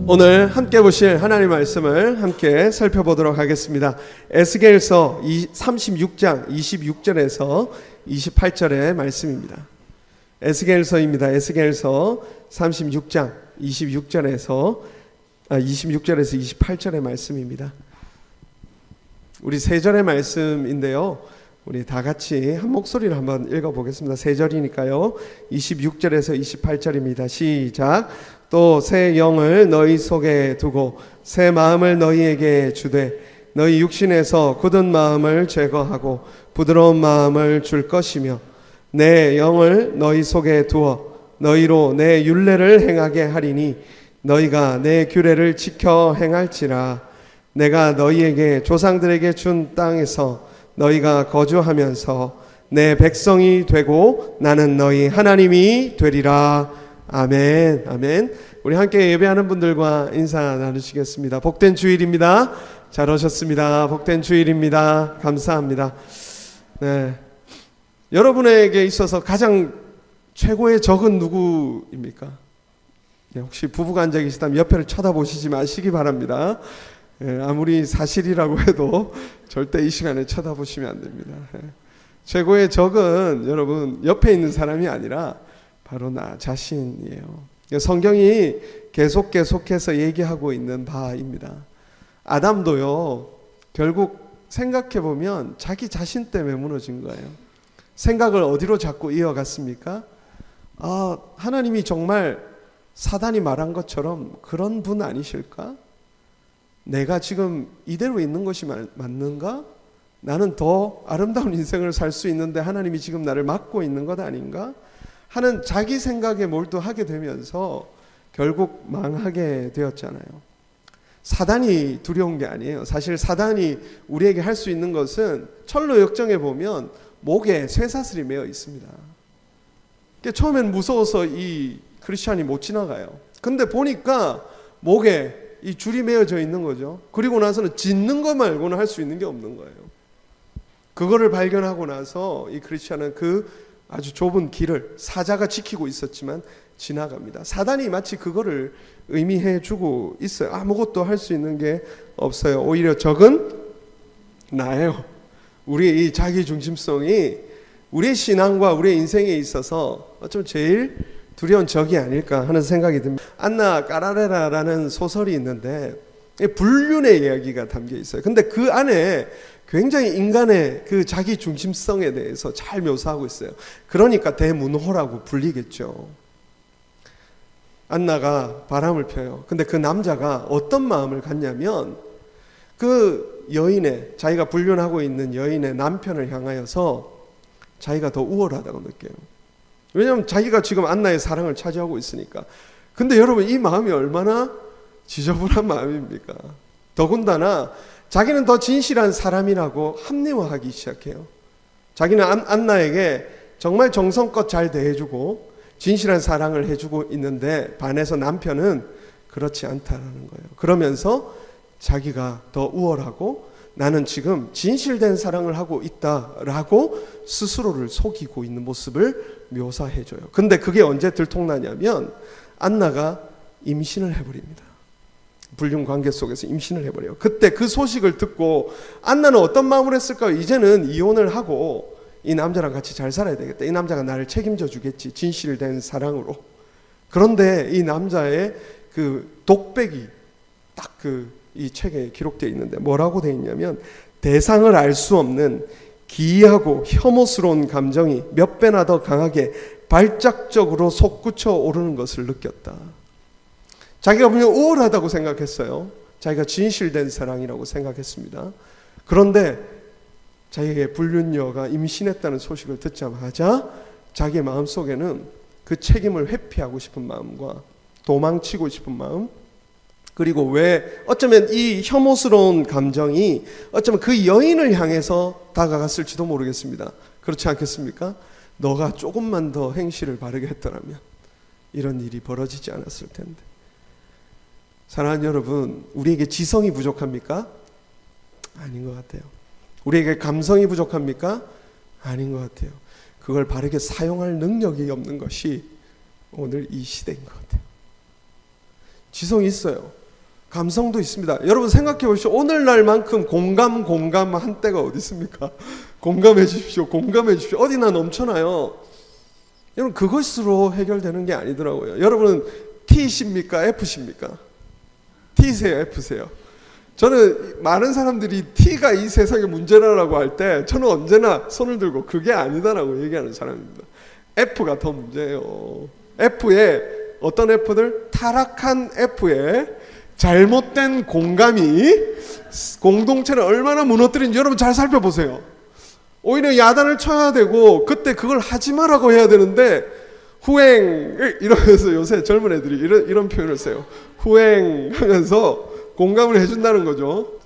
오늘 함께 보실 하나님의 말씀을 함께 살펴보도록 하겠습니다. 에스겔서 36장 26절에서 28절의 말씀입니다. 에스겔서입니다. 에스겔서 36장 26절에서 28절의 말씀입니다. 우리 세 절의 말씀인데요, 우리 다 같이 한 목소리로 한번 읽어보겠습니다. 세 절이니까요. 26절에서 28절입니다. 시작. 또 새 영을 너희 속에 두고 새 마음을 너희에게 주되 너희 육신에서 굳은 마음을 제거하고 부드러운 마음을 줄 것이며 내 영을 너희 속에 두어 너희로 내 율례를 행하게 하리니 너희가 내 규례를 지켜 행할지라. 내가 너희에게 조상들에게 준 땅에서 너희가 거주하면서 내 백성이 되고 나는 너희 하나님이 되리라. 아멘. 아멘. 우리 함께 예배하는 분들과 인사 나누시겠습니다. 복된 주일입니다. 잘 오셨습니다. 복된 주일입니다. 감사합니다. 네. 여러분에게 있어서 가장 최고의 적은 누구입니까? 네, 혹시 부부가 앉아 계시다면 옆에를 쳐다보시지 마시기 바랍니다. 네, 아무리 사실이라고 해도 절대 이 시간에 쳐다보시면 안 됩니다. 네. 최고의 적은 여러분 옆에 있는 사람이 아니라 바로 나 자신이에요. 성경이 계속해서 얘기하고 있는 바입니다. 아담도요, 결국 생각해보면 자기 자신 때문에 무너진 거예요. 생각을 어디로 자꾸 이어갔습니까? 하나님이 정말 사단이 말한 것처럼 그런 분 아니실까? 내가 지금 이대로 있는 것이 맞는가? 나는 더 아름다운 인생을 살 수 있는데 하나님이 지금 나를 막고 있는 것 아닌가? 하는 자기 생각에 몰두하게 되면서 결국 망하게 되었잖아요. 사단이 두려운 게 아니에요. 사실 사단이 우리에게 할 수 있는 것은 철로 역정에 보면 목에 쇠사슬이 매어 있습니다. 처음엔 무서워서 이 크리스찬이 못 지나가요. 근데 보니까 목에 이 줄이 매어져 있는 거죠. 그리고 나서는 짖는 거 말고는 할 수 있는 게 없는 거예요. 그거를 발견하고 나서 이 크리스찬은 그 아주 좁은 길을 사자가 지키고 있었지만 지나갑니다. 사단이 마치 그거를 의미해 주고 있어요. 아무것도 할 수 있는 게 없어요. 오히려 적은 나예요. 우리의 이 자기중심성이 우리의 신앙과 우리의 인생에 있어서 어쩌면 제일 두려운 적이 아닐까 하는 생각이 듭니다. 안나 까라레라라는 소설이 있는데 불륜의 이야기가 담겨 있어요. 근데 그 안에 굉장히 인간의 그 자기 중심성에 대해서 잘 묘사하고 있어요. 그러니까 대문호라고 불리겠죠. 안나가 바람을 펴요. 근데 그 남자가 어떤 마음을 갖냐면 그 여인의, 자기가 불륜하고 있는 여인의 남편을 향하여서 자기가 더 우월하다고 느껴요. 왜냐하면 자기가 지금 안나의 사랑을 차지하고 있으니까. 근데 여러분, 이 마음이 얼마나 지저분한 마음입니까? 더군다나 자기는 더 진실한 사람이라고 합리화하기 시작해요. 자기는 안나에게 정말 정성껏 잘 대해주고 진실한 사랑을 해주고 있는데 반해서 남편은 그렇지 않다라는 거예요. 그러면서 자기가 더 우월하고 나는 지금 진실된 사랑을 하고 있다라고 스스로를 속이고 있는 모습을 묘사해줘요. 근데 그게 언제 들통나냐면 안나가 임신을 해버립니다. 불륜 관계 속에서 임신을 해버려요. 그때 그 소식을 듣고 안나는 어떤 마음을 했을까요? 이제는 이혼을 하고 이 남자랑 같이 잘 살아야 되겠다. 이 남자가 나를 책임져 주겠지. 진실된 사랑으로. 그런데 이 남자의 그 독백이 딱 이 책에 기록되어 있는데 뭐라고 되어 있냐면 대상을 알 수 없는 기이하고 혐오스러운 감정이 몇 배나 더 강하게 발작적으로 솟구쳐 오르는 것을 느꼈다. 자기가 분명 우월하다고 생각했어요. 자기가 진실된 사랑이라고 생각했습니다. 그런데 자기의 불륜녀가 임신했다는 소식을 듣자마자 자기의 마음속에는 그 책임을 회피하고 싶은 마음과 도망치고 싶은 마음, 그리고 왜 어쩌면 이 혐오스러운 감정이 어쩌면 그 여인을 향해서 다가갔을지도 모르겠습니다. 그렇지 않겠습니까? 너가 조금만 더 행실을 바르게 했더라면 이런 일이 벌어지지 않았을 텐데. 사랑하는 여러분, 우리에게 지성이 부족합니까? 아닌 것 같아요. 우리에게 감성이 부족합니까? 아닌 것 같아요. 그걸 바르게 사용할 능력이 없는 것이 오늘 이 시대인 것 같아요. 지성이 있어요. 감성도 있습니다. 여러분 생각해 보십시오. 오늘날만큼 공감한 때가 어디 있습니까? 공감해 주십시오. 어디나 넘쳐나요. 여러분 그것으로 해결되는 게 아니더라고요. 여러분은 T십니까? F십니까? T세요? F세요? 저는 많은 사람들이 T가 이 세상의 문제라고 할 때 저는 언제나 손을 들고 그게 아니다라고 얘기하는 사람입니다. F가 더 문제예요. F에 어떤 F들? 타락한 F에 잘못된 공감이 공동체를 얼마나 무너뜨린지 여러분 잘 살펴보세요. 오히려 야단을 쳐야 되고 그때 그걸 하지 마라고 해야 되는데 후행 이러면서 요새 젊은 애들이 이런 표현을 써요. 후행하면서 공감을 해준다는 거죠.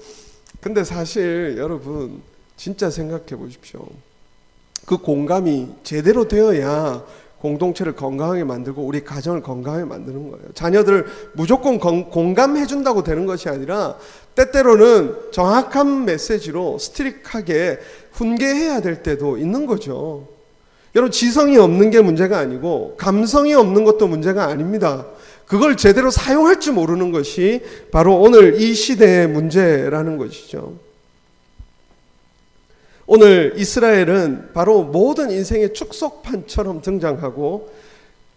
근데 사실 여러분 진짜 생각해 보십시오. 그 공감이 제대로 되어야 공동체를 건강하게 만들고 우리 가정을 건강하게 만드는 거예요. 자녀들을 무조건 공감해 준다고 되는 것이 아니라 때때로는 정확한 메시지로 스트릭하게 훈계해야 될 때도 있는 거죠. 여러분 지성이 없는 게 문제가 아니고 감성이 없는 것도 문제가 아닙니다. 그걸 제대로 사용할 줄 모르는 것이 바로 오늘 이 시대의 문제라는 것이죠. 오늘 이스라엘은 바로 모든 인생의 축소판처럼 등장하고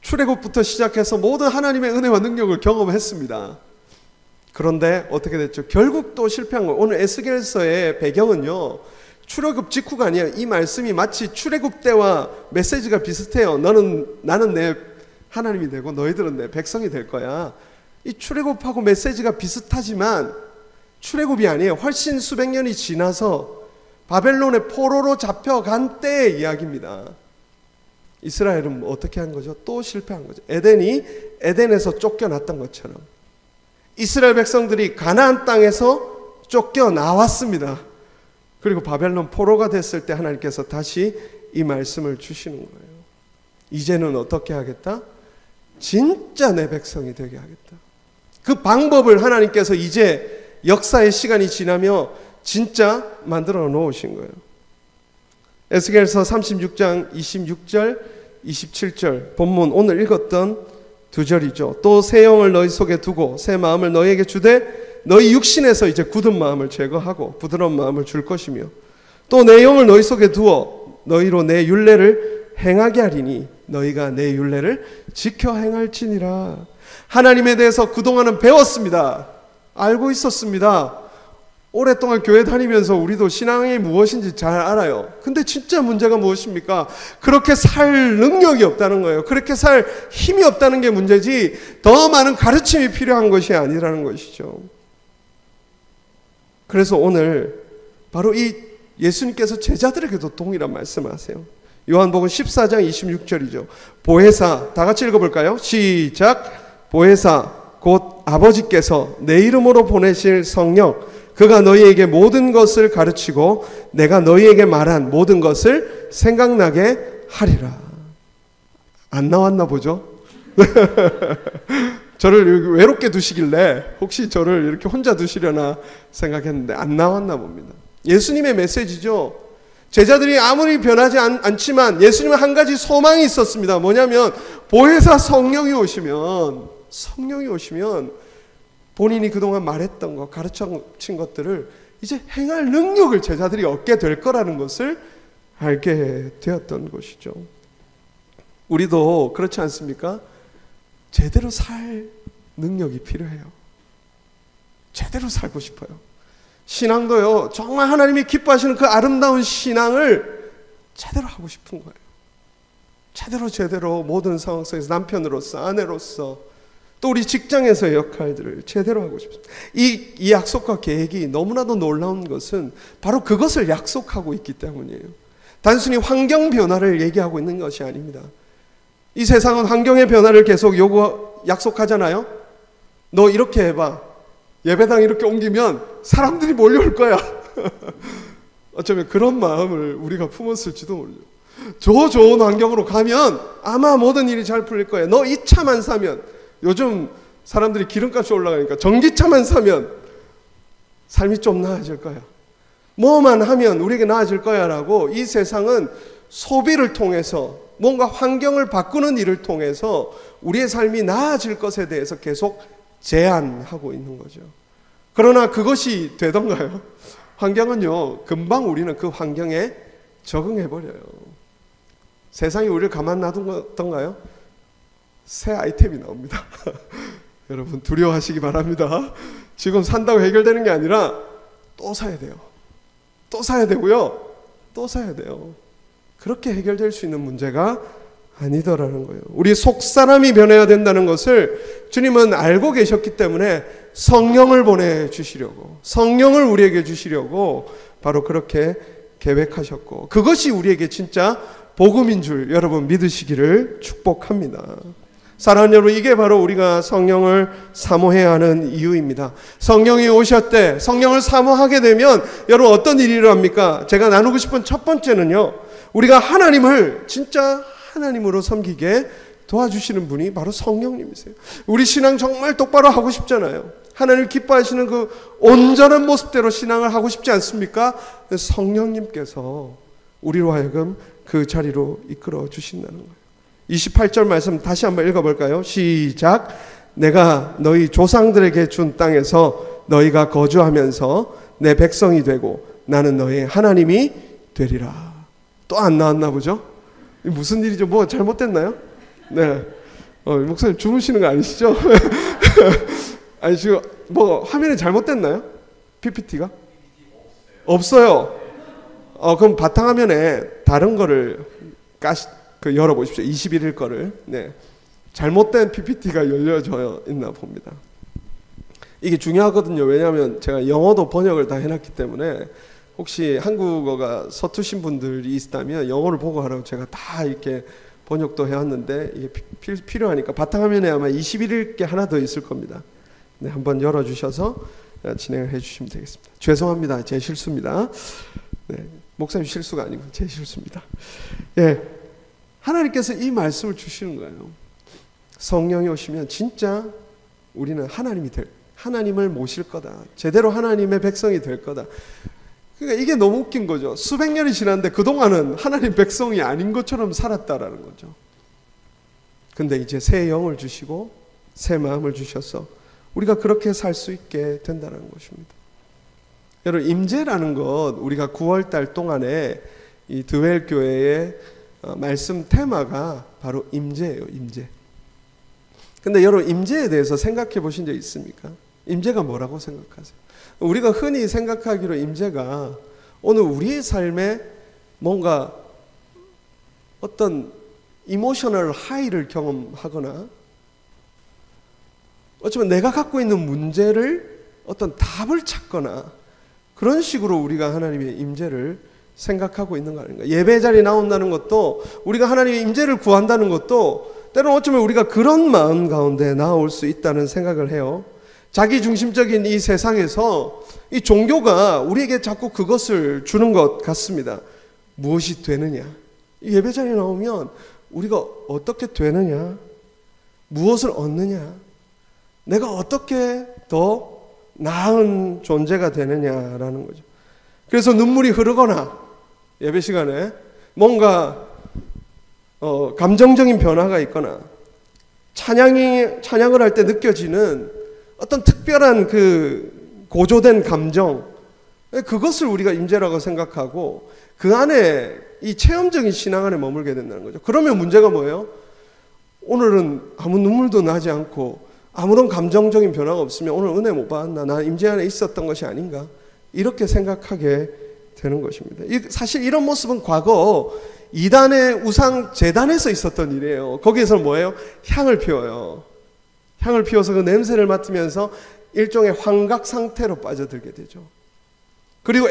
출애굽부터 시작해서 모든 하나님의 은혜와 능력을 경험했습니다. 그런데 어떻게 됐죠? 결국 또 실패한 거예요. 오늘 에스겔서의 배경은요. 출애굽 직후가 아니에요. 이 말씀이 마치 출애굽 때와 메시지가 비슷해요. 나는 내 하나님이 되고 너희들은 내 백성이 될 거야. 이 출애굽하고 메시지가 비슷하지만 출애굽이 아니에요. 훨씬 수백 년이 지나서 바벨론의 포로로 잡혀간 때의 이야기입니다. 이스라엘은 어떻게 한 거죠? 또 실패한 거죠. 에덴에서 쫓겨났던 것처럼 이스라엘 백성들이 가나안 땅에서 쫓겨나왔습니다. 그리고 바벨론 포로가 됐을 때 하나님께서 다시 이 말씀을 주시는 거예요. 이제는 어떻게 하겠다? 진짜 내 백성이 되게 하겠다. 그 방법을 하나님께서 이제 역사의 시간이 지나며 진짜 만들어 놓으신 거예요. 에스겔서 36장 26절 27절 본문 오늘 읽었던 두 절이죠. 또 새 영을 너희 속에 두고 새 마음을 너희에게 주되 너희 육신에서 이제 굳은 마음을 제거하고 부드러운 마음을 줄 것이며 또 내 영을 너희 속에 두어 너희로 내 율례를 행하게 하리니 너희가 내 율례를 지켜 행할지니라. 하나님에 대해서 그동안은 배웠습니다. 알고 있었습니다. 오랫동안 교회 다니면서 우리도 신앙이 무엇인지 잘 알아요. 근데 진짜 문제가 무엇입니까? 그렇게 살 능력이 없다는 거예요. 그렇게 살 힘이 없다는 게 문제지 더 많은 가르침이 필요한 것이 아니라는 것이죠. 그래서 오늘 바로 이 예수님께서 제자들에게도 동일한 말씀하세요. 요한복음 14장 26절이죠. 보혜사, 다 같이 읽어볼까요? 시작. 보혜사 곧 아버지께서 내 이름으로 보내실 성령 그가 너희에게 모든 것을 가르치고 내가 너희에게 말한 모든 것을 생각나게 하리라. 안 나왔나 보죠? 저를 외롭게 두시길래 혹시 저를 이렇게 혼자 두시려나 생각했는데 안 나왔나 봅니다. 예수님의 메시지죠. 제자들이 아무리 변하지 않지만 예수님은 한 가지 소망이 있었습니다. 뭐냐면 보혜사 성령이 오시면 본인이 그동안 말했던 것, 가르친 것들을 이제 행할 능력을 제자들이 얻게 될 거라는 것을 알게 되었던 것이죠. 우리도 그렇지 않습니까? 제대로 살 능력이 필요해요. 제대로 살고 싶어요. 신앙도요, 정말 하나님이 기뻐하시는 그 아름다운 신앙을 제대로 하고 싶은 거예요. 제대로 모든 상황 속에서 남편으로서, 아내로서, 또 우리 직장에서의 역할들을 제대로 하고 싶습니다. 이 약속과 계획이 너무나도 놀라운 것은 바로 그것을 약속하고 있기 때문이에요. 단순히 환경 변화를 얘기하고 있는 것이 아닙니다. 이 세상은 환경의 변화를 계속 약속하잖아요. 너 이렇게 해봐. 예배당 이렇게 옮기면 사람들이 몰려올 거야. 어쩌면 그런 마음을 우리가 품었을지도 모르죠. 저 좋은 환경으로 가면 아마 모든 일이 잘 풀릴 거야. 너 이 차만 사면, 요즘 사람들이 기름값이 올라가니까 전기차만 사면 삶이 좀 나아질 거야. 뭐만 하면 우리에게 나아질 거야 라고 이 세상은 소비를 통해서 뭔가 환경을 바꾸는 일을 통해서 우리의 삶이 나아질 것에 대해서 계속 제한하고 있는 거죠. 그러나 그것이 되던가요? 환경은요, 금방 우리는 그 환경에 적응해버려요. 세상이 우리를 가만 놔둔던가요? 새 아이템이 나옵니다. 여러분 두려워하시기 바랍니다. 지금 산다고 해결되는 게 아니라 또 사야 돼요. 또 사야 되고요. 또 사야 돼요. 그렇게 해결될 수 있는 문제가 아니더라는 거예요. 우리 속사람이 변해야 된다는 것을 주님은 알고 계셨기 때문에 성령을 보내주시려고, 성령을 우리에게 주시려고 바로 그렇게 계획하셨고, 그것이 우리에게 진짜 복음인 줄 여러분 믿으시기를 축복합니다. 사랑하는 여러분, 이게 바로 우리가 성령을 사모해야 하는 이유입니다. 성령이 오셨대. 성령을 사모하게 되면 여러분 어떤 일이 일어납니까? 제가 나누고 싶은 첫 번째는요, 우리가 하나님을 진짜 하나님으로 섬기게 도와주시는 분이 바로 성령님이세요. 우리 신앙 정말 똑바로 하고 싶잖아요. 하나님 기뻐하시는 그 온전한 모습대로 신앙을 하고 싶지 않습니까? 성령님께서 우리로 하여금 그 자리로 이끌어 주신다는 거예요. 28절 말씀 다시 한번 읽어볼까요? 시작. 내가 너희 조상들에게 준 땅에서 너희가 거주하면서 내 백성이 되고 나는 너희 하나님이 되리라. 또 안 나왔나 보죠? 무슨 일이죠? 뭐 잘못됐나요? 네. 목사님 주무시는 거 아니시죠? 아니 지금 뭐 화면이 잘못됐나요? PPT가? 없어요. 그럼 바탕화면에 다른 거를 열어보십시오. 21일 거를. 네. 잘못된 PPT가 열려져 있나 봅니다. 이게 중요하거든요. 왜냐하면 제가 영어도 번역을 다 해놨기 때문에 혹시 한국어가 서투신 분들이 있다면 영어를 보고 하라고 제가 다 이렇게 번역도 해왔는데 이게 필요하니까 바탕화면에 아마 21일 게 하나 더 있을 겁니다. 네, 한번 열어주셔서 진행을 해주시면 되겠습니다. 죄송합니다. 제 실수입니다. 네, 목사님 실수가 아니고 제 실수입니다. 예, 하나님께서 이 말씀을 주시는 거예요. 성령이 오시면 진짜 우리는 하나님을 모실 거다. 제대로 하나님의 백성이 될 거다. 그러니까 이게 너무 웃긴 거죠. 수백 년이 지났는데 그동안은 하나님 백성이 아닌 것처럼 살았다라는 거죠. 근데 이제 새 영을 주시고 새 마음을 주셔서 우리가 그렇게 살 수 있게 된다는 것입니다. 여러분, 임재라는 것, 우리가 9월달 동안에 이 드웰 교회의 말씀 테마가 바로 임재예요. 임재. 근데 여러분, 임재에 대해서 생각해 보신 적 있습니까? 임재가 뭐라고 생각하세요? 우리가 흔히 생각하기로 임재가 오늘 우리의 삶에 뭔가 어떤 이모셔널 하이를 경험하거나 어쩌면 내가 갖고 있는 문제를 어떤 답을 찾거나 그런 식으로 우리가 하나님의 임재를 생각하고 있는 거 아닌가. 예배 자리에 나온다는 것도, 우리가 하나님의 임재를 구한다는 것도 때로는 어쩌면 우리가 그런 마음 가운데 나올 수 있다는 생각을 해요. 자기중심적인 이 세상에서 이 종교가 우리에게 자꾸 그것을 주는 것 같습니다. 무엇이 되느냐? 예배 자리에 나오면 우리가 어떻게 되느냐? 무엇을 얻느냐? 내가 어떻게 더 나은 존재가 되느냐라는 거죠. 그래서 눈물이 흐르거나 예배 시간에 뭔가 감정적인 변화가 있거나 찬양을 할 때 느껴지는 어떤 특별한 그 고조된 감정, 그것을 우리가 임재라고 생각하고 그 안에 이 체험적인 신앙 안에 머물게 된다는 거죠. 그러면 문제가 뭐예요? 오늘은 아무 눈물도 나지 않고 아무런 감정적인 변화가 없으면 오늘 은혜 못 받았나? 난 임재 안에 있었던 것이 아닌가? 이렇게 생각하게 되는 것입니다. 사실 이런 모습은 과거 이단의 우상 제단에서 있었던 일이에요. 거기에서 뭐예요? 향을 피워요. 향을 피워서 그 냄새를 맡으면서 일종의 환각 상태로 빠져들게 되죠. 그리고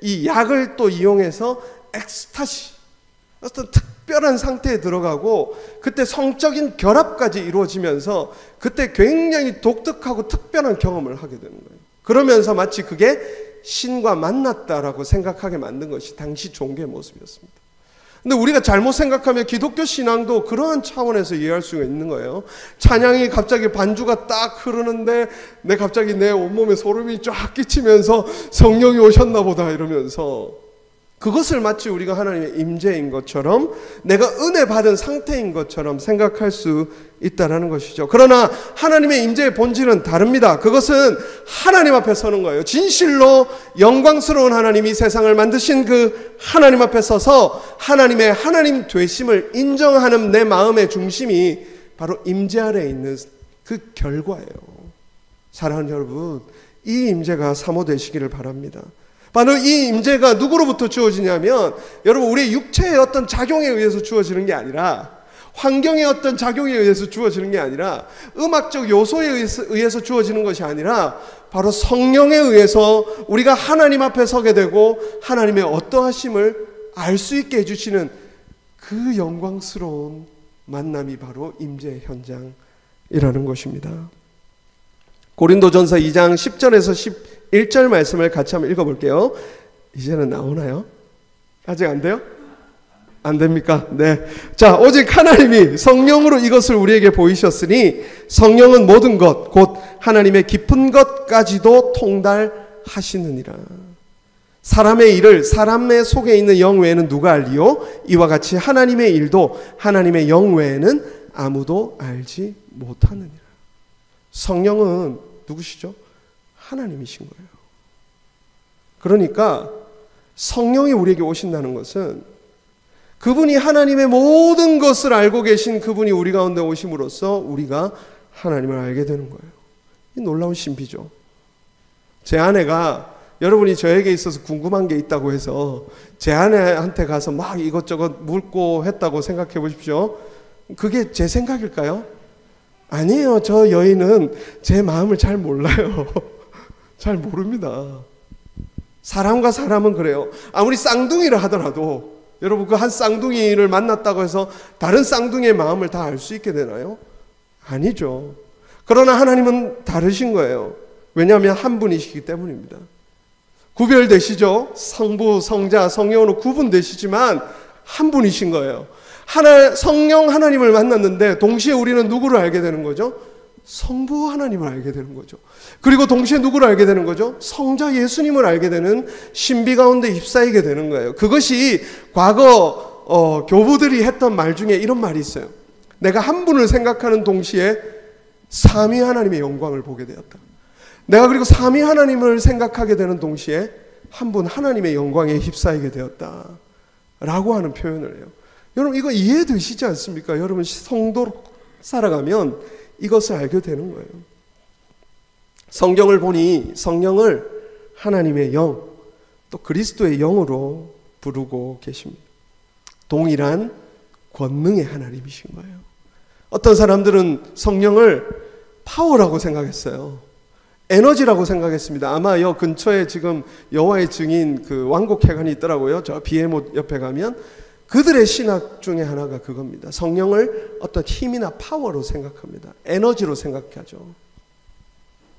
이 약을 또 이용해서 엑스타시, 어떤 특별한 상태에 들어가고 그때 성적인 결합까지 이루어지면서 그때 굉장히 독특하고 특별한 경험을 하게 되는 거예요. 그러면서 마치 그게 신과 만났다라고 생각하게 만든 것이 당시 종교의 모습이었습니다. 근데 우리가 잘못 생각하면 기독교 신앙도 그러한 차원에서 이해할 수가 있는 거예요. 찬양이 갑자기 반주가 딱 흐르는데 갑자기 내 온몸에 소름이 쫙 끼치면서 성령이 오셨나 보다 이러면서 그것을 마치 우리가 하나님의 임재인 것처럼, 내가 은혜 받은 상태인 것처럼 생각할 수 있다라는 것이죠. 그러나 하나님의 임재의 본질은 다릅니다. 그것은 하나님 앞에 서는 거예요. 진실로 영광스러운 하나님이 세상을 만드신 그 하나님 앞에 서서 하나님의 하나님 되심을 인정하는 내 마음의 중심이 바로 임재 아래에 있는 그 결과예요. 사랑하는 여러분, 이 임재가 사모되시기를 바랍니다. 바로 이 임재가 누구로부터 주어지냐면, 여러분, 우리의 육체의 어떤 작용에 의해서 주어지는 게 아니라, 환경의 어떤 작용에 의해서 주어지는 게 아니라, 음악적 요소에 의해서 주어지는 것이 아니라 바로 성령에 의해서 우리가 하나님 앞에 서게 되고 하나님의 어떠하심을 알 수 있게 해주시는 그 영광스러운 만남이 바로 임재의 현장이라는 것입니다. 고린도전서 2장 10절에서 11절 말씀을 같이 한번 읽어볼게요. 이제는 나오나요? 아직 안 돼요? 안 됩니까? 네. 자, 오직 하나님이 성령으로 이것을 우리에게 보이셨으니 성령은 모든 것, 곧 하나님의 깊은 것까지도 통달하시느니라. 사람의 일을 사람의 속에 있는 영 외에는 누가 알리요? 이와 같이 하나님의 일도 하나님의 영 외에는 아무도 알지 못하느니라. 성령은 누구시죠? 하나님이신 거예요. 그러니까 성령이 우리에게 오신다는 것은 그분이 하나님의 모든 것을 알고 계신 그분이 우리 가운데 오심으로써 우리가 하나님을 알게 되는 거예요. 이 놀라운 신비죠. 제 아내가, 여러분이 저에게 있어서 궁금한 게 있다고 해서 제 아내한테 가서 막 이것저것 묻고 했다고 생각해 보십시오. 그게 제 생각일까요? 아니에요. 저 여인은 제 마음을 잘 몰라요. 잘 모릅니다. 사람과 사람은 그래요. 아무리 쌍둥이를 하더라도 여러분, 그 한 쌍둥이를 만났다고 해서 다른 쌍둥이의 마음을 다 알 수 있게 되나요? 아니죠. 그러나 하나님은 다르신 거예요. 왜냐하면 한 분이시기 때문입니다. 구별되시죠? 성부, 성자, 성령으로 구분되시지만 한 분이신 거예요. 성령 하나님을 만났는데 동시에 우리는 누구를 알게 되는 거죠? 성부 하나님을 알게 되는 거죠. 그리고 동시에 누구를 알게 되는 거죠? 성자 예수님을 알게 되는 신비 가운데 휩싸이게 되는 거예요. 그것이 과거 교부들이 했던 말 중에 이런 말이 있어요. 내가 한 분을 생각하는 동시에 삼위 하나님의 영광을 보게 되었다. 내가 그리고 삼위 하나님을 생각하게 되는 동시에 한 분 하나님의 영광에 휩싸이게 되었다 라고 하는 표현을 해요. 여러분, 이거 이해되시지 않습니까? 여러분, 성도로 살아가면 이것을 알게 되는 거예요. 성경을 보니 성령을 하나님의 영, 또 그리스도의 영으로 부르고 계십니다. 동일한 권능의 하나님이신 거예요. 어떤 사람들은 성령을 파워라고 생각했어요. 에너지라고 생각했습니다. 아마 여 근처에 지금 여호와의 증인 그 왕곡회관이 있더라고요. 저 비에못 옆에 가면 그들의 신학 중에 하나가 그겁니다. 성령을 어떤 힘이나 파워로 생각합니다. 에너지로 생각하죠.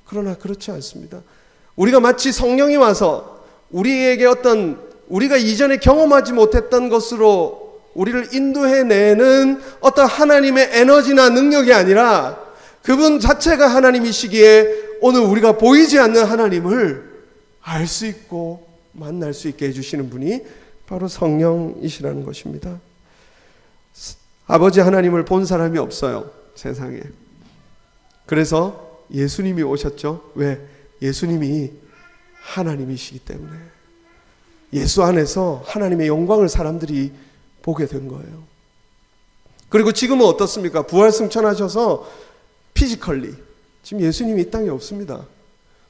그러나 그렇지 않습니다. 우리가 마치 성령이 와서 우리에게 어떤 우리가 이전에 경험하지 못했던 것으로 우리를 인도해내는 어떤 하나님의 에너지나 능력이 아니라 그분 자체가 하나님이시기에 오늘 우리가 보이지 않는 하나님을 알 수 있고 만날 수 있게 해주시는 분이 바로 성령이시라는 것입니다. 아버지 하나님을 본 사람이 없어요, 세상에. 그래서 예수님이 오셨죠. 왜? 예수님이 하나님이시기 때문에. 예수 안에서 하나님의 영광을 사람들이 보게 된 거예요. 그리고 지금은 어떻습니까? 부활 승천하셔서 피지컬리 지금 예수님이 이 땅에 없습니다.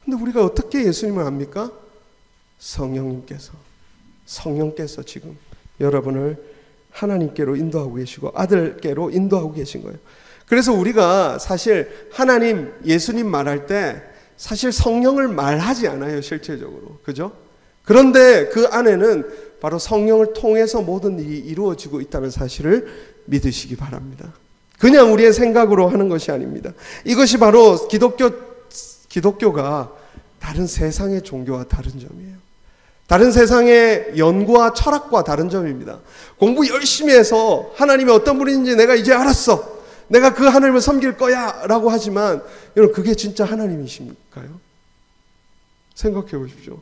근데 우리가 어떻게 예수님을 압니까? 성령께서 지금 여러분을 하나님께로 인도하고 계시고 아들께로 인도하고 계신 거예요. 그래서 우리가 사실 하나님, 예수님 말할 때 사실 성령을 말하지 않아요, 실질적으로. 그죠? 그런데 그 안에는 바로 성령을 통해서 모든 일이 이루어지고 있다는 사실을 믿으시기 바랍니다. 그냥 우리의 생각으로 하는 것이 아닙니다. 이것이 바로 기독교가 다른 세상의 종교와 다른 점이에요. 다른 세상의 연구와 철학과 다른 점입니다. 공부 열심히 해서 하나님이 어떤 분인지 내가 이제 알았어. 내가 그 하나님을 섬길 거야 라고 하지만 여러분, 그게 진짜 하나님이십니까요? 생각해 보십시오.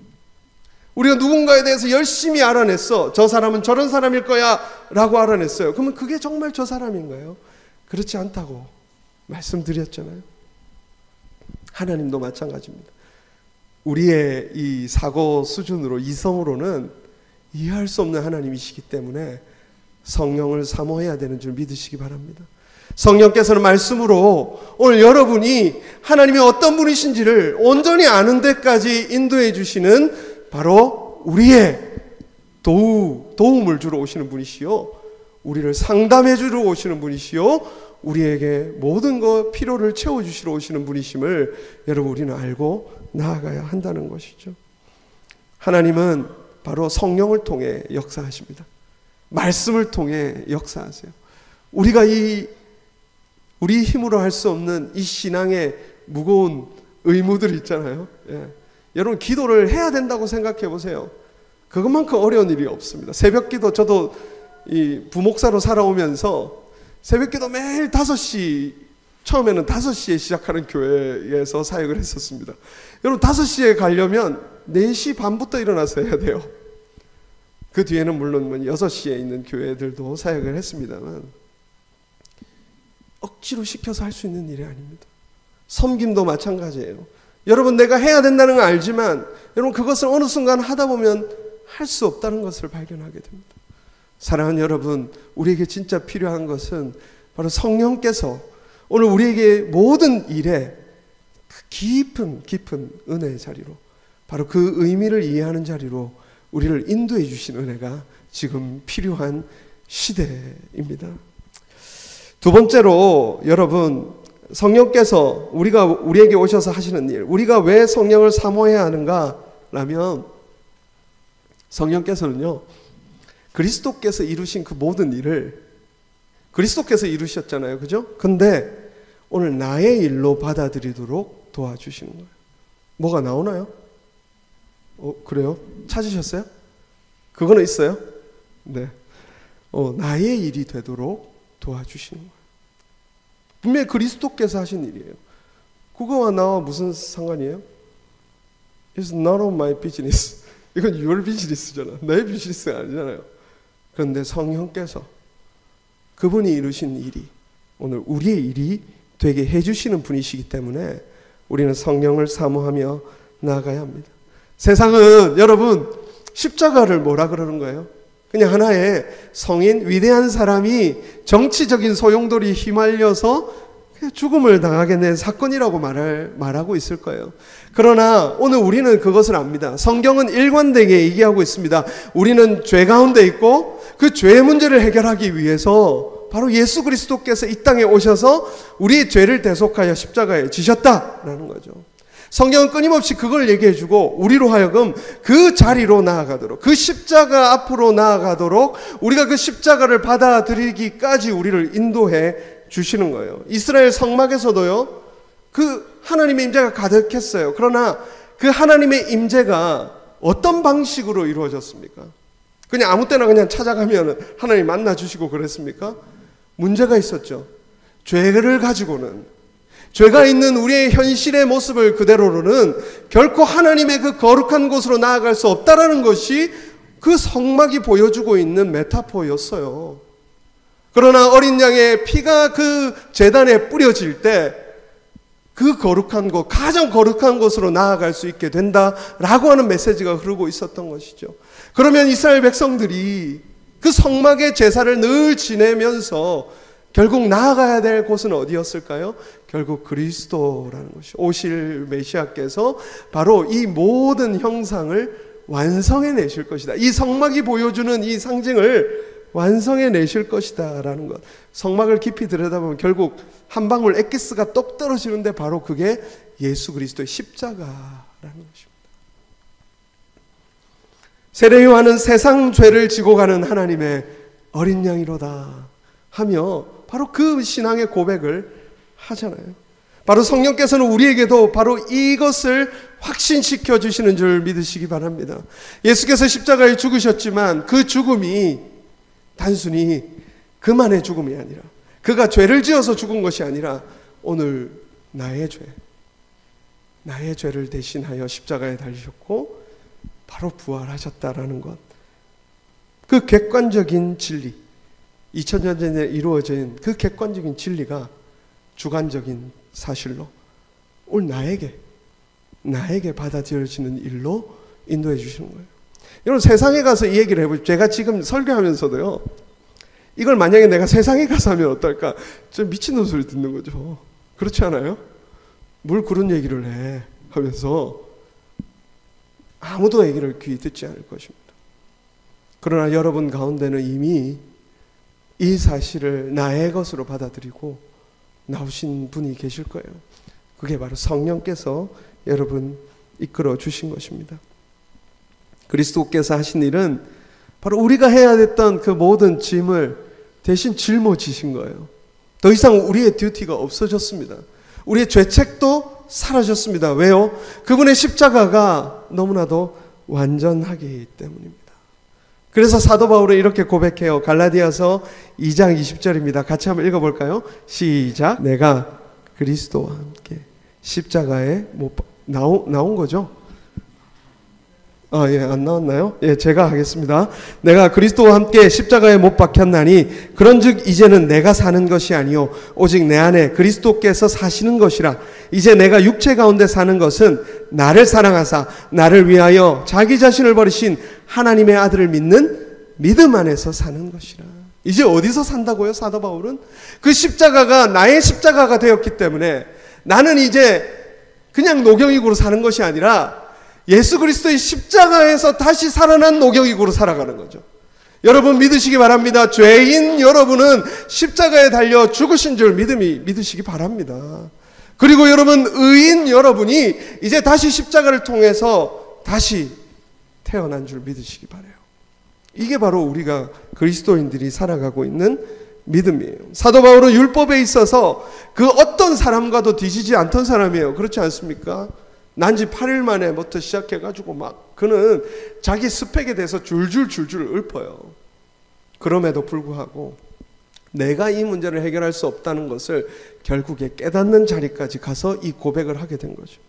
우리가 누군가에 대해서 열심히 알아냈어. 저 사람은 저런 사람일 거야 라고 알아냈어요. 그러면 그게 정말 저 사람인가요? 그렇지 않다고 말씀드렸잖아요. 하나님도 마찬가지입니다. 우리의 이 사고 수준으로, 이성으로는 이해할 수 없는 하나님이시기 때문에 성령을 사모해야 되는 줄 믿으시기 바랍니다. 성령께서는 말씀으로 오늘 여러분이 하나님이 어떤 분이신지를 온전히 아는 데까지 인도해 주시는 바로 우리의 도움을 주러 오시는 분이시요, 우리를 상담해 주러 오시는 분이시요, 우리에게 모든 것 필요를 채워주시러 오시는 분이심을 여러분 우리는 알고 나아가야 한다는 것이죠. 하나님은 바로 성령을 통해 역사하십니다. 말씀을 통해 역사하세요. 우리가 우리 힘으로 할 수 없는 이 신앙의 무거운 의무들 있잖아요. 여러분 기도를 해야 된다고 생각해 보세요. 그것만큼 어려운 일이 없습니다. 새벽기도, 저도 이 부목사로 살아오면서 새벽기도 매일 5시, 처음에는 5시에 시작하는 교회에서 사역을 했었습니다. 여러분 5시에 가려면 4시 반부터 일어나서 해야 돼요. 그 뒤에는 물론 6시에 있는 교회들도 사역을 했습니다만 억지로 시켜서 할 수 있는 일이 아닙니다. 섬김도 마찬가지예요. 여러분 내가 해야 된다는 걸 알지만 여러분 그것을 어느 순간 하다 보면 할 수 없다는 것을 발견하게 됩니다. 사랑하는 여러분, 우리에게 진짜 필요한 것은 바로 성령께서 오늘 우리에게 모든 일에 깊은 은혜의 자리로, 바로 그 의미를 이해하는 자리로 우리를 인도해 주신 은혜가 지금 필요한 시대입니다. 두 번째로 여러분, 성령께서 우리에게 오셔서 하시는 일, 우리가 왜 성령을 사모해야 하는가 라면, 성령께서는요 그리스도께서 이루신 그 모든 일을 그리스도께서 이루셨잖아요, 그죠? 근데 오늘 나의 일로 받아들이도록 도와주시는 거예요. 뭐가 나오나요? 그래요? 찾으셨어요? 그거는 있어요? 네. 나의 일이 되도록 도와주시는 거예요. 분명히 그리스도께서 하신 일이에요. 그거와 나와 무슨 상관이에요? It's none of my business. 이건 your business잖아. 내 비즈니스가 아니잖아요. 그런데 성령께서 그분이 이루신 일이 오늘 우리의 일이 되게 해주시는 분이시기 때문에 우리는 성령을 사모하며 나아가야 합니다. 세상은 여러분 십자가를 뭐라 그러는 거예요? 그냥 하나의 성인, 위대한 사람이 정치적인 소용돌이 휘말려서 죽음을 당하게 된 사건이라고 말하고 있을 거예요. 그러나 오늘 우리는 그것을 압니다. 성경은 일관되게 얘기하고 있습니다. 우리는 죄 가운데 있고 그 죄의 문제를 해결하기 위해서 바로 예수 그리스도께서 이 땅에 오셔서 우리의 죄를 대속하여 십자가에 지셨다라는 거죠. 성경은 끊임없이 그걸 얘기해주고 우리로 하여금 그 자리로 나아가도록, 그 십자가 앞으로 나아가도록 우리가 그 십자가를 받아들이기까지 우리를 인도해 주시는 거예요. 이스라엘 성막에서도요 그 하나님의 임재가 가득했어요. 그러나 그 하나님의 임재가 어떤 방식으로 이루어졌습니까? 그냥 아무 때나 그냥 찾아가면 하나님 만나 주시고 그랬습니까? 문제가 있었죠. 죄를 가지고는, 죄가 있는 우리의 현실의 모습을 그대로로는 결코 하나님의 그 거룩한 곳으로 나아갈 수 없다라는 것이 그 성막이 보여주고 있는 메타포였어요. 그러나 어린 양의 피가 그 제단에 뿌려질 때 그 거룩한 곳, 가장 거룩한 곳으로 나아갈 수 있게 된다라고 하는 메시지가 흐르고 있었던 것이죠. 그러면 이스라엘 백성들이 그 성막의 제사를 늘 지내면서 결국 나아가야 될 곳은 어디였을까요? 결국 그리스도라는 것이, 오실 메시아께서 바로 이 모든 형상을 완성해 내실 것이다. 이 성막이 보여주는 이 상징을 완성해 내실 것이다 라는 것. 성막을 깊이 들여다보면 결국 한 방울 엑기스가 똑 떨어지는데 바로 그게 예수 그리스도의 십자가라는 것입니다. 세례 요한은 세상 죄를 지고 가는 하나님의 어린 양이로다 하며 바로 그 신앙의 고백을 하잖아요. 바로 성령께서는 우리에게도 바로 이것을 확신시켜 주시는 줄 믿으시기 바랍니다. 예수께서 십자가에 죽으셨지만 그 죽음이 단순히 그만의 죽음이 아니라, 그가 죄를 지어서 죽은 것이 아니라 오늘 나의 죄를 대신하여 십자가에 달리셨고 바로 부활하셨다라는 것. 그 객관적인 진리, 2000년 전에 이루어진 그 객관적인 진리가 주관적인 사실로 오늘 나에게 받아들여지는 일로 인도해 주시는 거예요. 여러분, 세상에 가서 이 얘기를 해보죠. 제가 지금 설교하면서도요, 이걸 만약에 내가 세상에 가서 하면 어떨까? 좀 미친놈 소리 듣는 거죠. 그렇지 않아요? 뭘 그런 얘기를 해 하면서 아무도 얘기를 귀 듣지 않을 것입니다. 그러나 여러분 가운데는 이미 이 사실을 나의 것으로 받아들이고 나오신 분이 계실 거예요. 그게 바로 성령께서 여러분 이끌어 주신 것입니다. 그리스도께서 하신 일은 바로 우리가 해야 됐던 그 모든 짐을 대신 짊어지신 거예요. 더 이상 우리의 듀티가 없어졌습니다. 우리의 죄책도 사라졌습니다. 왜요? 그분의 십자가가 너무나도 완전하기 때문입니다. 그래서 사도 바울은 이렇게 고백해요. 갈라디아서 2장 20절입니다. 같이 한번 읽어볼까요? 시작. 내가 그리스도와 함께 십자가에 나온 거죠? 안 나왔나요? 제가 하겠습니다. 내가 그리스도와 함께 십자가에 못 박혔나니 그런즉 이제는 내가 사는 것이 아니요 오직 내 안에 그리스도께서 사시는 것이라. 이제 내가 육체 가운데 사는 것은 나를 사랑하사 나를 위하여 자기 자신을 버리신 하나님의 아들을 믿는 믿음 안에서 사는 것이라. 이제 어디서 산다고요? 사도 바울은 그 십자가가 나의 십자가가 되었기 때문에 나는 이제 그냥 노경이고로 사는 것이 아니라 예수 그리스도의 십자가에서 다시 살아난 노경이고로 살아가는 거죠. 여러분 믿으시기 바랍니다. 죄인 여러분은 십자가에 달려 죽으신 줄 믿으시기 바랍니다. 그리고 여러분 의인 여러분이 이제 다시 십자가를 통해서 다시 태어난 줄 믿으시기 바라요. 이게 바로 우리가 그리스도인들이 살아가고 있는 믿음이에요. 사도 바울은 율법에 있어서 그 어떤 사람과도 뒤지지 않던 사람이에요. 그렇지 않습니까? 난지 8일 만에부터 시작해가지고 막 그는 자기 스펙에 대해서 줄줄 읊어요. 그럼에도 불구하고 내가 이 문제를 해결할 수 없다는 것을 결국에 깨닫는 자리까지 가서 이 고백을 하게 된 거죠.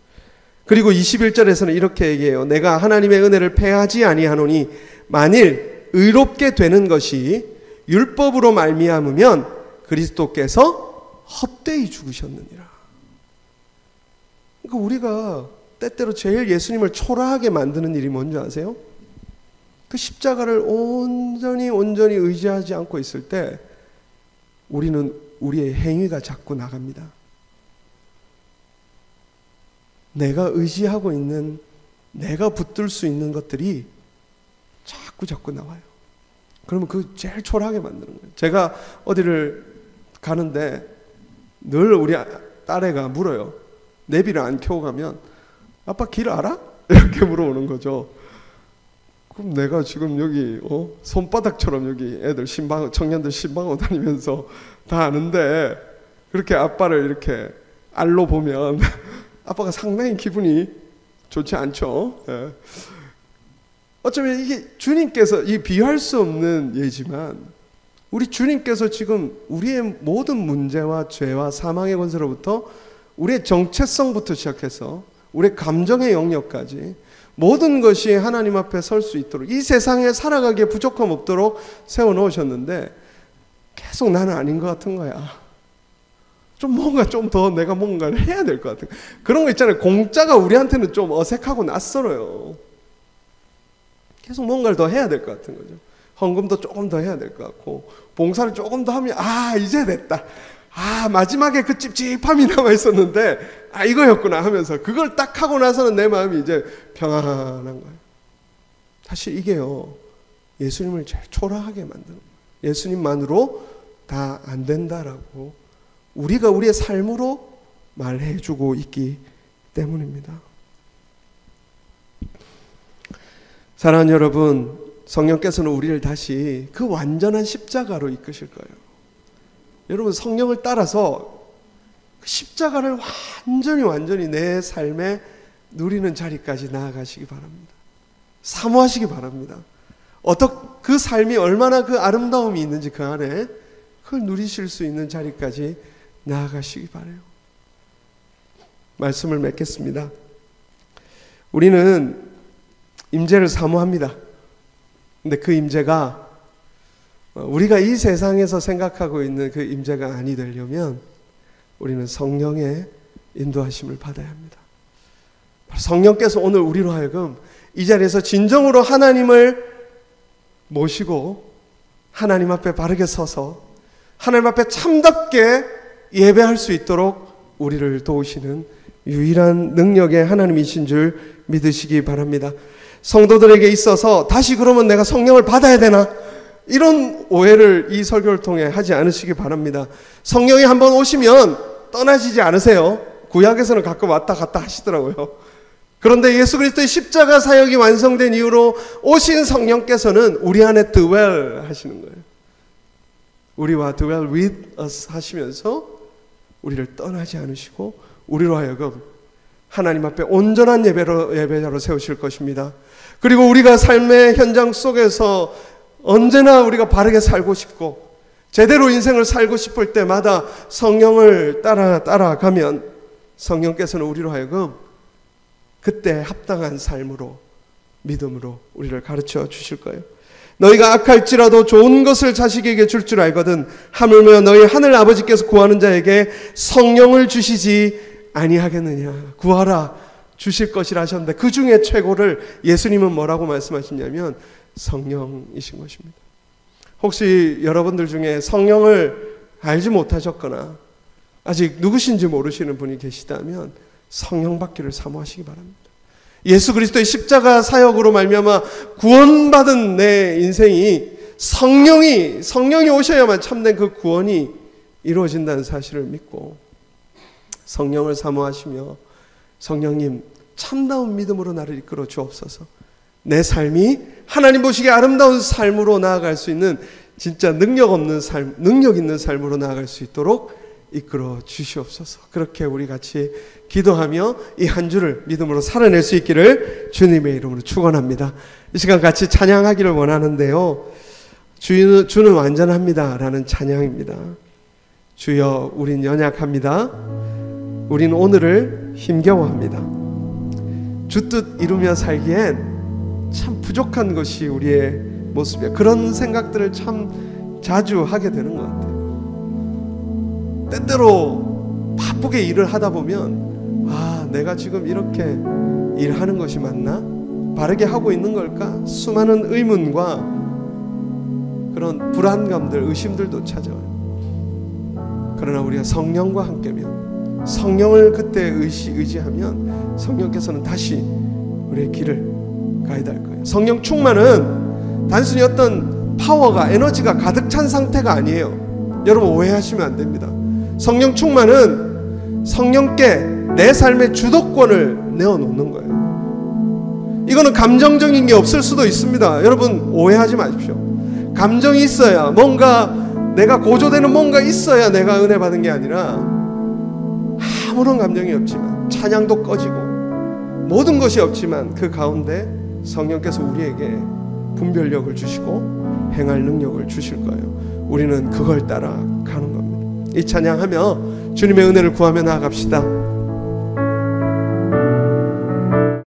그리고 21절에서는 이렇게 얘기해요. 내가 하나님의 은혜를 패하지 아니하노니 만일 의롭게 되는 것이 율법으로 말미암으면 그리스도께서 헛되이 죽으셨느니라. 그러니까 우리가 때때로 제일 예수님을 초라하게 만드는 일이 뭔지 아세요? 그 십자가를 온전히 의지하지 않고 있을 때 우리는 우리의 행위가 자꾸 나갑니다. 내가 의지하고 있는, 내가 붙들 수 있는 것들이 자꾸 나와요. 그러면 그 제일 초라하게 만드는 거예요. 제가 어디를 가는데 늘 우리 딸애가 물어요. 내비를 안 켜고 가면 아빠 길 알아? 이렇게 물어보는 거죠. 그럼 내가 지금 여기 손바닥처럼 여기 애들 청년들 신방하고 다니면서 다 아는데 그렇게 아빠를 이렇게 알로 보면 아빠가 상당히 기분이 좋지 않죠. 예. 어쩌면 이게 주님께서 이 비할 수 없는 예지만 우리 주님께서 지금 우리의 모든 문제와 죄와 사망의 권세로부터 우리의 정체성부터 시작해서 우리의 감정의 영역까지 모든 것이 하나님 앞에 설 수 있도록 이 세상에 살아가기에 부족함 없도록 세워놓으셨는데 계속 나는 아닌 것 같은 거야. 좀 더 내가 뭔가를 해야 될 것 같은 그런 거 있잖아요. 공짜가 우리한테는 좀 어색하고 낯설어요. 계속 뭔가를 더 해야 될 것 같은 거죠. 헌금도 조금 더 해야 될 것 같고 봉사를 조금 더 하면 이제 됐다. 마지막에 그 찝찝함이 남아 있었는데 이거였구나 하면서 그걸 딱 하고 나서는 내 마음이 이제 평안한 거예요. 사실 이게요 예수님을 제일 초라하게 만드는 거예요. 예수님만으로 다 안 된다라고 우리가 우리의 삶으로 말해주고 있기 때문입니다. 사랑하는 여러분, 성령께서는 우리를 다시 그 완전한 십자가로 이끄실 거예요. 여러분 성령을 따라서 십자가를 완전히 내 삶에 누리는 자리까지 나아가시기 바랍니다. 사모하시기 바랍니다. 그 삶이 얼마나 그 아름다움이 있는지 그 안에 그걸 누리실 수 있는 자리까지 나아가시기 바라요. 말씀을 맺겠습니다. 우리는 임재를 사모합니다. 근데 그 임재가 우리가 이 세상에서 생각하고 있는 그 임재가 아니 되려면 우리는 성령의 인도하심을 받아야 합니다. 성령께서 오늘 우리로 하여금 이 자리에서 진정으로 하나님을 모시고 하나님 앞에 바르게 서서 하나님 앞에 참답게 예배할 수 있도록 우리를 도우시는 유일한 능력의 하나님이신 줄 믿으시기 바랍니다. 성도들에게 있어서 다시 그러면 내가 성령을 받아야 되나? 이런 오해를 이 설교를 통해 하지 않으시기 바랍니다. 성령이 한번 오시면 떠나시지 않으세요. 구약에서는 가끔 왔다 갔다 하시더라고요. 그런데 예수 그리스도의 십자가 사역이 완성된 이후로 오신 성령께서는 우리 안에 dwell 하시는 거예요. 우리와 dwell with us 하시면서 우리를 떠나지 않으시고 우리로 하여금 하나님 앞에 온전한 예배자로 세우실 것입니다. 그리고 우리가 삶의 현장 속에서 언제나 우리가 바르게 살고 싶고 제대로 인생을 살고 싶을 때마다 성령을 따라가면 성령께서는 우리로 하여금 그때 합당한 삶으로 믿음으로 우리를 가르쳐 주실 거예요. 너희가 악할지라도 좋은 것을 자식에게 줄 줄 알거든 하물며 너희 하늘 아버지께서 구하는 자에게 성령을 주시지 아니하겠느냐. 구하라 주실 것이라 하셨는데 그 중에 최고를 예수님은 뭐라고 말씀하시냐면 성령이신 것입니다. 혹시 여러분들 중에 성령을 알지 못하셨거나 아직 누구신지 모르시는 분이 계시다면 성령 받기를 사모하시기 바랍니다. 예수 그리스도의 십자가 사역으로 말미암아 구원받은 내 인생이 성령이 오셔야만 참된 그 구원이 이루어진다는 사실을 믿고 성령을 사모하시며 성령님 참다운 믿음으로 나를 이끌어 주옵소서. 내 삶이 하나님 보시기에 아름다운 삶으로 나아갈 수 있는 진짜 능력 있는 삶으로 나아갈 수 있도록 이끌어 주시옵소서. 그렇게 우리 같이 기도하며 이 한 주를 믿음으로 살아낼 수 있기를 주님의 이름으로 축원합니다. 이 시간 같이 찬양하기를 원하는데요. 주는 완전합니다 라는 찬양입니다. 주여 우린 연약합니다. 우린 오늘을 힘겨워합니다. 주 뜻 이루며 살기엔 참 부족한 것이 우리의 모습이에요. 그런 생각들을 참 자주 하게 되는 것 같아요. 때때로 바쁘게 일을 하다 보면 내가 지금 이렇게 일하는 것이 맞나? 바르게 하고 있는 걸까? 수많은 의문과 그런 불안감들, 의심들도 찾아와요. 그러나 우리가 성령과 함께면 성령을 그때 의지하면 성령께서는 다시 우리의 길을 가이드할 거예요. 성령 충만은 단순히 어떤 파워가 에너지가 가득 찬 상태가 아니에요. 여러분 오해하시면 안 됩니다. 성령 충만은 성령께 내 삶의 주도권을 내어놓는 거예요. 이거는 감정적인 게 없을 수도 있습니다. 여러분 오해하지 마십시오. 감정이 있어야 뭔가 내가 고조되는 뭔가 있어야 내가 은혜 받은 게 아니라 아무런 감정이 없지만 찬양도 꺼지고 모든 것이 없지만 그 가운데 성령께서 우리에게 분별력을 주시고 행할 능력을 주실 거예요. 우리는 그걸 따라 가는 겁니다. 이 찬양하며 주님의 은혜를 구하며 나아갑시다.